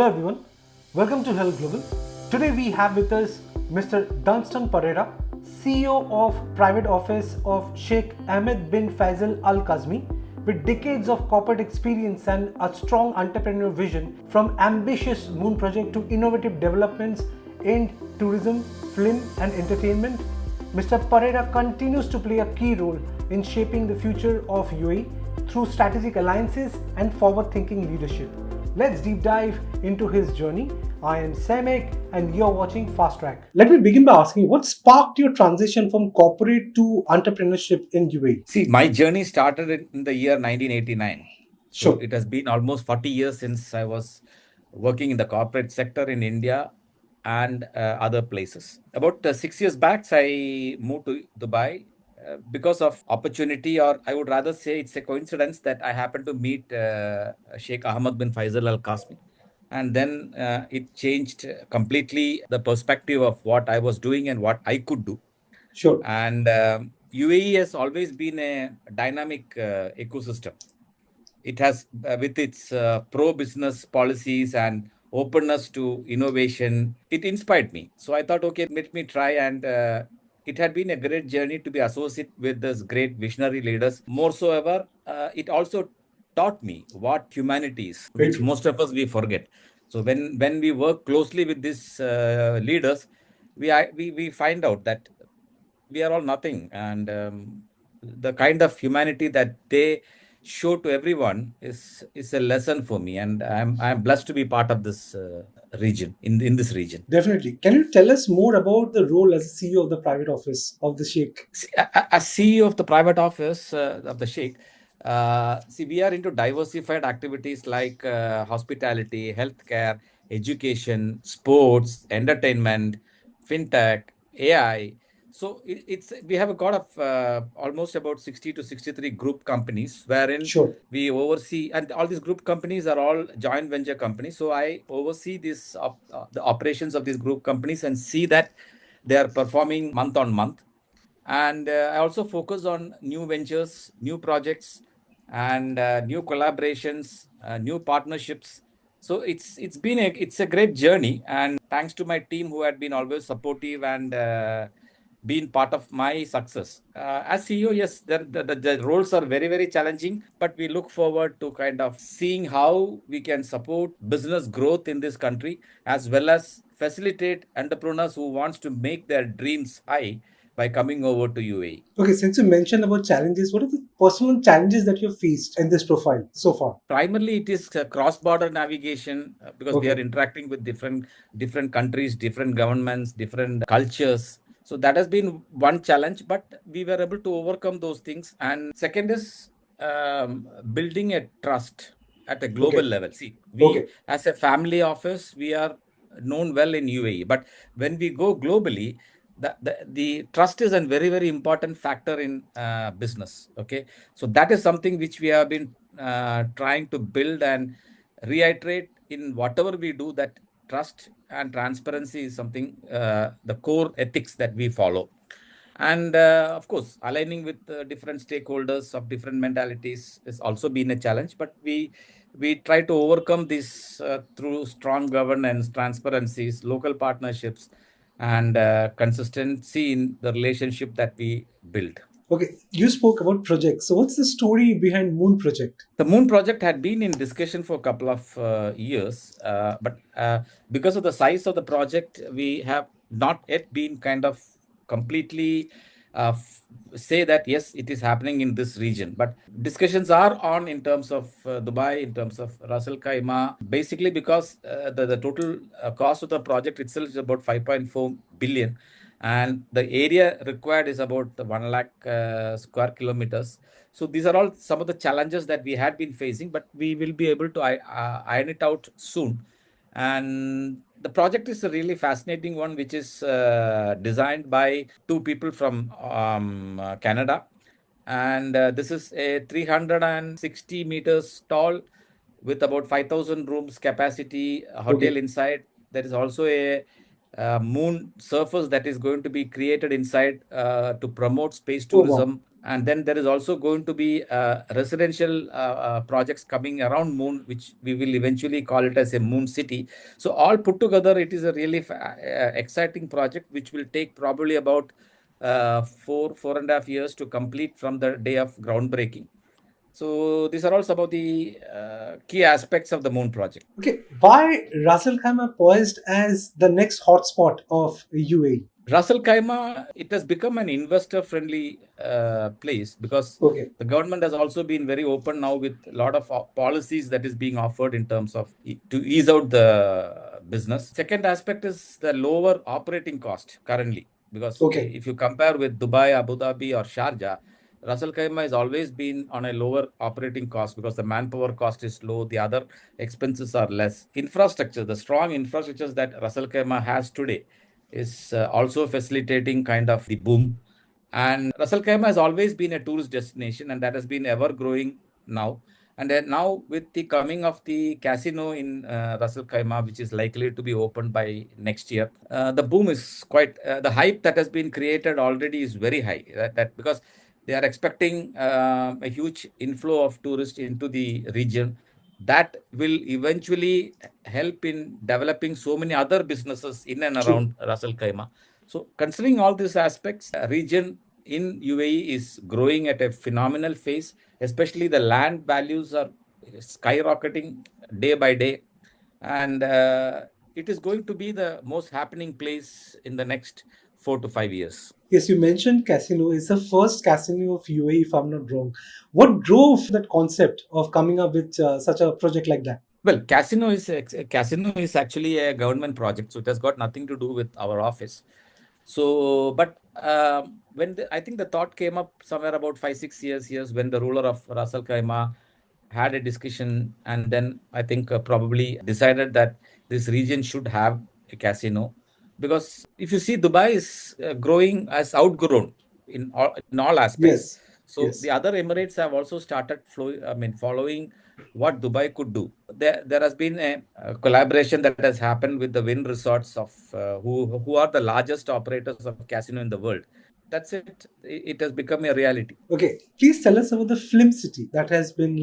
Hello everyone, welcome to Herald Global. Today we have with us Mr. Dunston Pereira, CEO of Private Office of Sheikh Ahmed bin Faisal Al Qassimi, with decades of corporate experience and a strong entrepreneurial vision, from ambitious moon project to innovative developments in tourism, film and entertainment. Mr. Pereira continues to play a key role in shaping the future of UAE through strategic alliances and forward-thinking leadership. Let's deep dive into his journey. I am Saimik and you're watching Fast Track. Let me begin by asking, what sparked your transition from corporate to entrepreneurship in UAE? See, my journey started in the year 1989. So Sure. it has been almost 40 years since I was working in the corporate sector in India and other places. About 6 years back, I moved to Dubai because of opportunity, or I would rather say it's a coincidence that I happened to meet Sheikh Ahmed bin Faisal Al Qassimi. And then it changed completely the perspective of what I was doing and what I could do. Sure. And UAE has always been a dynamic ecosystem. It has, with its pro-business policies and openness to innovation, it inspired me. So I thought, okay, let me try. And it had been a great journey to be associated with this great visionary leaders. More so ever, it also taught me what humanity is, Very which true. most of us we forget. So when we work closely with these leaders, we find out that we are all nothing, and the kind of humanity that they show to everyone is a lesson for me, and I'm blessed to be part of this region in this region. Definitely. Can you tell us more about the role as CEO of the private office of the Sheikh? As CEO of the private office of the Sheikh, see, we are into diversified activities like hospitality, healthcare, education, sports, entertainment, fintech, AI. So it's we have a lot of almost about 60 to 63 group companies wherein Sure. we oversee, and all these group companies are all joint venture companies. So I oversee the operations of these group companies and see that they are performing month on month. And I also focus on new ventures, new projects, and new collaborations, new partnerships. So it's a great journey, and thanks to my team who had been always supportive and been part of my success. As CEO, yes, the roles are very, very challenging, but we look forward to kind of seeing how we can support business growth in this country, as well as facilitate entrepreneurs who wants to make their dreams high by coming over to UAE. Okay, since you mentioned about challenges, what are the personal challenges that you've faced in this profile so far? Primarily, it is cross-border navigation because we are Okay. interacting with different countries, different governments, different cultures. So that has been one challenge, but we were able to overcome those things. And second is building a trust at a global Okay. level. See, we Okay. as a family office, we are known well in UAE, but when we go globally, the trust is a very, very important factor in business. Okay, so that is something which we have been trying to build and reiterate in whatever we do, that trust and transparency is something, the core ethics that we follow. And of course, aligning with different stakeholders of different mentalities has also been a challenge, but we try to overcome this through strong governance, transparencies, local partnerships, and consistency in the relationship that we build. Okay. You spoke about projects. So what's the story behind Moon Project? The Moon project had been in discussion for a couple of years, but because of the size of the project, we have not yet been kind of completely say that yes, it is happening in this region. But discussions are on in terms of Dubai, in terms of Ras Al Khaimah, basically because the total cost of the project itself is about 5.4 billion. And the area required is about 1 lakh square kilometers. So these are all some of the challenges that we had been facing, but we will be able to iron it out soon. And the project is a really fascinating one, which is designed by two people from Canada. And this is a 360 meters tall with about 5,000 rooms capacity hotel Okay. inside. There is also a moon surface that is going to be created inside to promote space Oh, wow. tourism And then there is also going to be residential projects coming around moon, which we will eventually call it as a moon city. So all put together, it is a really exciting project, which will take probably about 4.5 years to complete from the day of groundbreaking. So these are all some of the key aspects of the moon project. Okay, why Ras Al Khaimah poised as the next hotspot of UAE? Ras Al Khaimah, it has become an investor-friendly place because Okay, the government has also been very open now with a lot of policies that is being offered in terms of to ease out the business. Second aspect is the lower operating cost currently, because okay, if you compare with Dubai, Abu Dhabi, or Sharjah, Ras Al Khaimah has always been on a lower operating cost because the manpower cost is low, the other expenses are less. Infrastructure, the strong infrastructures that Ras Al Khaimah has today is also facilitating kind of the boom. And Ras Al Khaimah has always been a tourist destination, and that has been ever growing now. And then now with the coming of the casino in Ras Al Khaimah, which is likely to be opened by next year, the boom is quite, the hype that has been created already is very high. That because they are expecting a huge inflow of tourists into the region that will eventually help in developing so many other businesses in and true. around Ras Al Khaimah. So considering all these aspects, region in UAE is growing at a phenomenal pace, especially the land values are skyrocketing day by day. And it is going to be the most happening place in the next 4 to 5 years. Yes, you mentioned casino. It's the first casino of UAE, if I'm not wrong. What drove that concept of coming up with such a project like that? Well, casino is actually a government project, so it has got nothing to do with our office. So, but I think the thought came up somewhere about 5 6 years when the ruler of Ras Al Khaimah had a discussion, and then I think probably decided that this region should have a casino, because if you see, Dubai is growing as outgrown in all aspects. Yes, So the yes. other Emirates have also started following what Dubai could do. There has been a collaboration that has happened with the Wynn Resorts of who are the largest operators of casino in the world. That's it. It has become a reality. Okay, please tell us about the film city that has been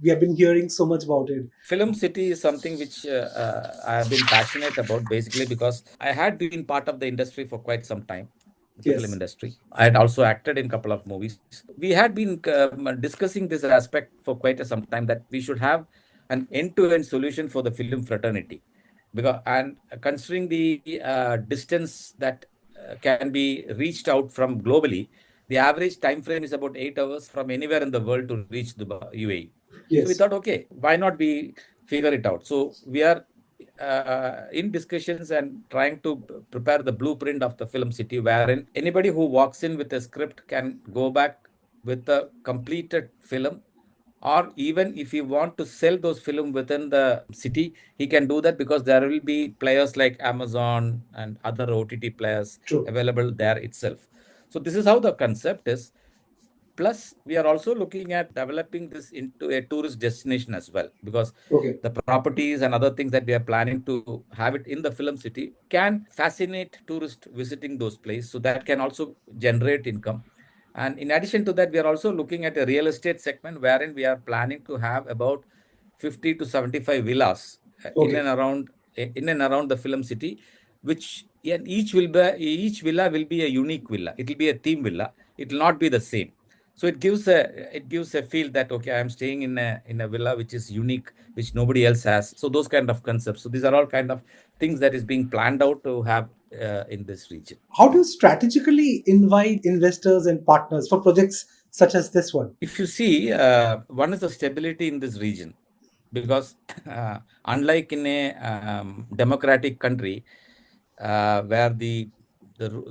we have been hearing so much about it. Film City is something which I have been passionate about, basically because I had been part of the industry for quite some time, the film Yes, industry. I had also acted in a couple of movies. We had been discussing this aspect for quite some time, that we should have an end-to-end solution for the film fraternity. Because, and considering the distance that can be reached out from globally, the average time frame is about 8 hours from anywhere in the world to reach the UAE. So we yes. thought, okay, why not we figure it out? So we are in discussions and trying to prepare the blueprint of the film city, wherein anybody who walks in with a script can go back with a completed film, or even if you want to sell those film within the city, he can do that, because there will be players like Amazon and other OTT players True. available there itself. So this is how the concept is. Plus, we are also looking at developing this into a tourist destination as well, because Okay. the properties and other things that we are planning to have it in the film city can fascinate tourists visiting those places. So that can also generate income. And in addition to that, we are also looking at a real estate segment wherein we are planning to have about 50 to 75 villas Okay. in and around the film city, which and each villa will be a unique villa. It will be a theme villa. It will not be the same. So it gives a feel that, okay, I am staying in a villa which is unique, which nobody else has. So those kind of concepts. So these are all kind of things that is being planned out to have in this region. How do you strategically invite investors and partners for projects such as this one? If you see, one is the stability in this region, because unlike in a democratic country where the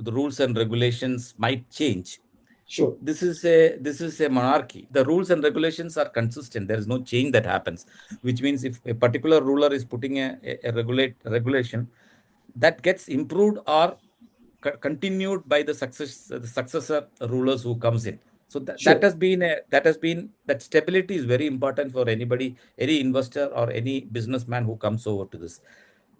rules and regulations might change, Sure. this is a monarchy. The rules and regulations are consistent. There is no change that happens, which means if a particular ruler is putting a regulation, that gets improved or continued by the successor rulers who comes in. So Sure. that stability is very important for anybody, any investor or any businessman who comes over to this.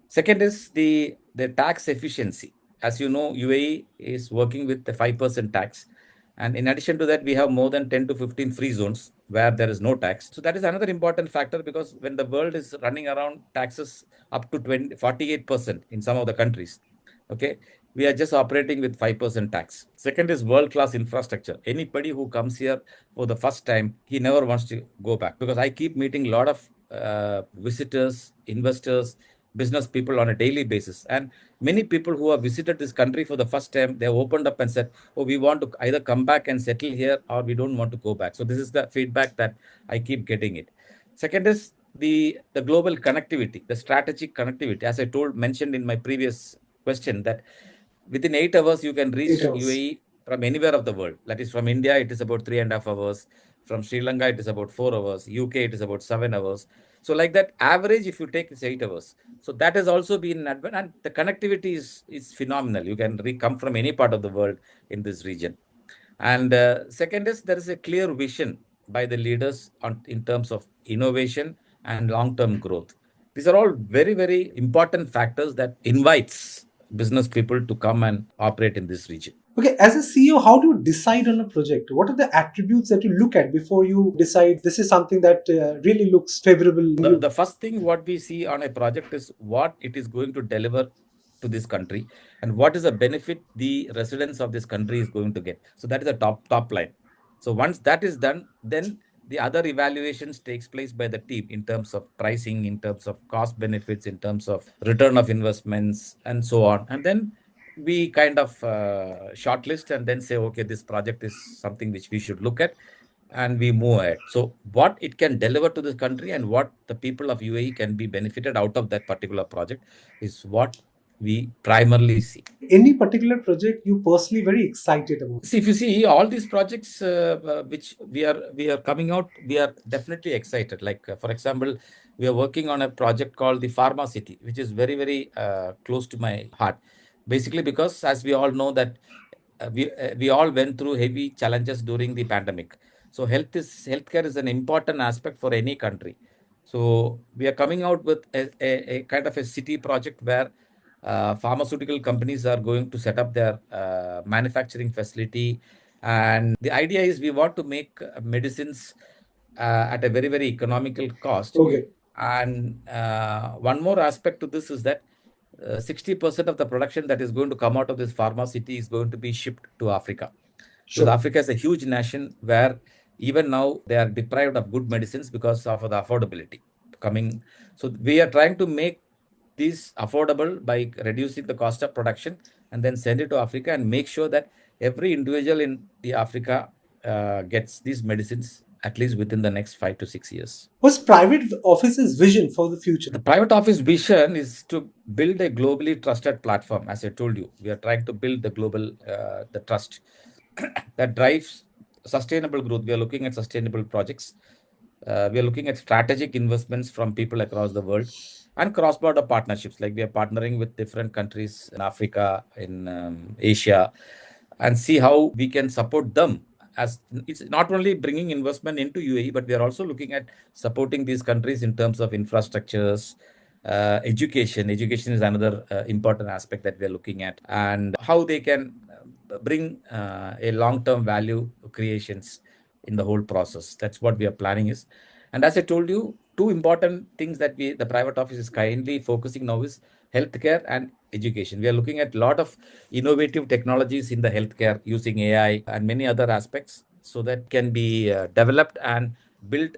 Second is the tax efficiency. As you know, UAE is working with the 5% tax. And in addition to that, we have more than 10 to 15 free zones where there is no tax. So that is another important factor, because when the world is running around taxes up to 48% in some of the countries, okay, we are just operating with 5% tax. Second is world-class infrastructure. Anybody who comes here for the first time, he never wants to go back, because I keep meeting a lot of visitors, investors, business people on a daily basis. And many people who have visited this country for the first time, they have opened up and said, oh, we want to either come back and settle here, or we don't want to go back. So this is the feedback that I keep getting it. Second is the global connectivity, the strategic connectivity. As I mentioned in my previous question, that within 8 hours you can reach 8 hours. UAE from anywhere of the world. That is, from India, it is about 3.5 hours. From Sri Lanka, it is about 4 hours. UK, it is about 7 hours. So like that, average, if you take, it's 8 hours. So that has also been an advantage, and the connectivity is phenomenal. You can come from any part of the world in this region. And second is, there is a clear vision by the leaders in terms of innovation and long-term growth. These are all very, very important factors that invites business people to come and operate in this region. Okay, as a CEO, how do you decide on a project? What are the attributes that you look at before you decide this is something that really looks favorable? The first thing what we see on a project is what it is going to deliver to this country, and what is the benefit the residents of this country is going to get. So that is the top line. So once that is done, then the other evaluations takes place by the team in terms of pricing, in terms of cost benefits, in terms of return of investments, and so on. And then we kind of shortlist and then say, okay, this project is something which we should look at, and we move ahead. So what it can deliver to this country and what the people of UAE can be benefited out of that particular project is what we primarily see. Any particular project you personally very excited about? See, if you see all these projects which we are coming out, we are definitely excited. Like for example, we are working on a project called the Pharma City, which is very, very close to my heart. Basically, because as we all know that we all went through heavy challenges during the pandemic. So healthcare is an important aspect for any country. So we are coming out with a kind of a city project where pharmaceutical companies are going to set up their manufacturing facility. And the idea is we want to make medicines at a very, very economical cost. Okay. And one more aspect to this is that 60% of the production that is going to come out of this pharma city is going to be shipped to Africa. Because Sure. Africa is a huge nation where even now they are deprived of good medicines because of the affordability coming. So we are trying to make these affordable by reducing the cost of production and then send it to Africa and make sure that every individual in the Africa gets these medicines at least within the next 5 to 6 years. What's private office's vision for the future? The private office vision is to build a globally trusted platform. As I told you, we are trying to build the global, the trust that drives sustainable growth. We are looking at sustainable projects. We are looking at strategic investments from people across the world and cross-border partnerships. Like we are partnering with different countries in Africa, in Asia, and see how we can support them. As it's not only bringing investment into UAE, but we are also looking at supporting these countries in terms of infrastructures, education. Education is another important aspect that we are looking at, and how they can bring a long-term value creations in the whole process. That's what we are planning is. And as I told you, two important things that the private office is kindly focusing now is healthcare and education. We are looking at a lot of innovative technologies in the healthcare using AI and many other aspects, so that can be developed and built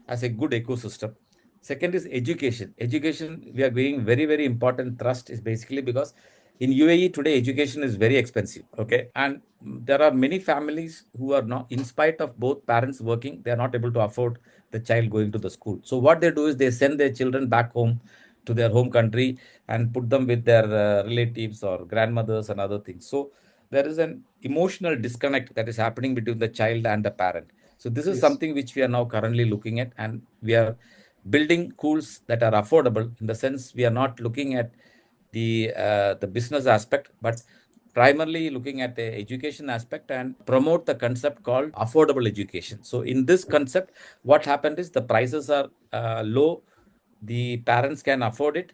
as a good ecosystem. Second is education. Education, we are giving very, very important thrust is basically because in UAE today, education is very expensive. Okay. And there are many families who are not, in spite of both parents working, they are not able to afford the child going to the school. So what they do is they send their children back home to their home country and put them with their relatives or grandmothers and other things. So there is an emotional disconnect that is happening between the child and the parent. So this is Yes. something which we are now currently looking at, and we are building schools that are affordable. In the sense, we are not looking at the business aspect, but primarily looking at the education aspect and promote the concept called affordable education. So in this concept, what happened is the prices are low, the parents can afford it,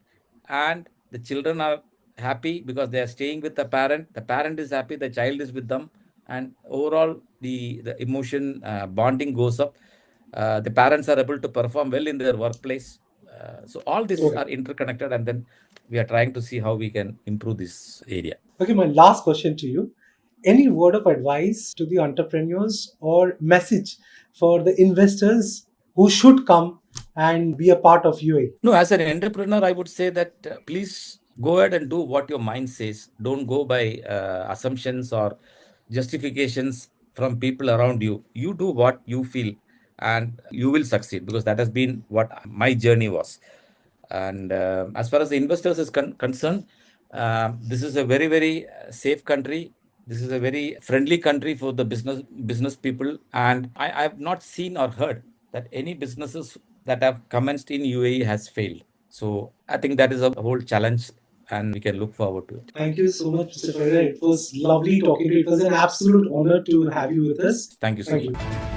and the children are happy because they are staying with the parent is happy, the child is with them, and overall the emotion bonding goes up. The parents are able to perform well in their workplace. So all these Okay. are interconnected, and then we are trying to see how we can improve this area. Okay, my last question to you. Any word of advice to the entrepreneurs or message for the investors who should come and be a part of UAE? No, as an entrepreneur, I would say that please go ahead and do what your mind says. Don't go by assumptions or justifications from people around you. You do what you feel, and you will succeed, because that has been what my journey was. And as far as the investors is concerned, this is a very, very safe country. This is a very friendly country for the business people, and I have not seen or heard that any businesses that have commenced in UAE has failed. So I think that is a whole challenge, and we can look forward to it. Thank you so much, Mr. Pereira. It was lovely talking to you. It was an absolute honor to have you with us. Thank you so Thank much. you.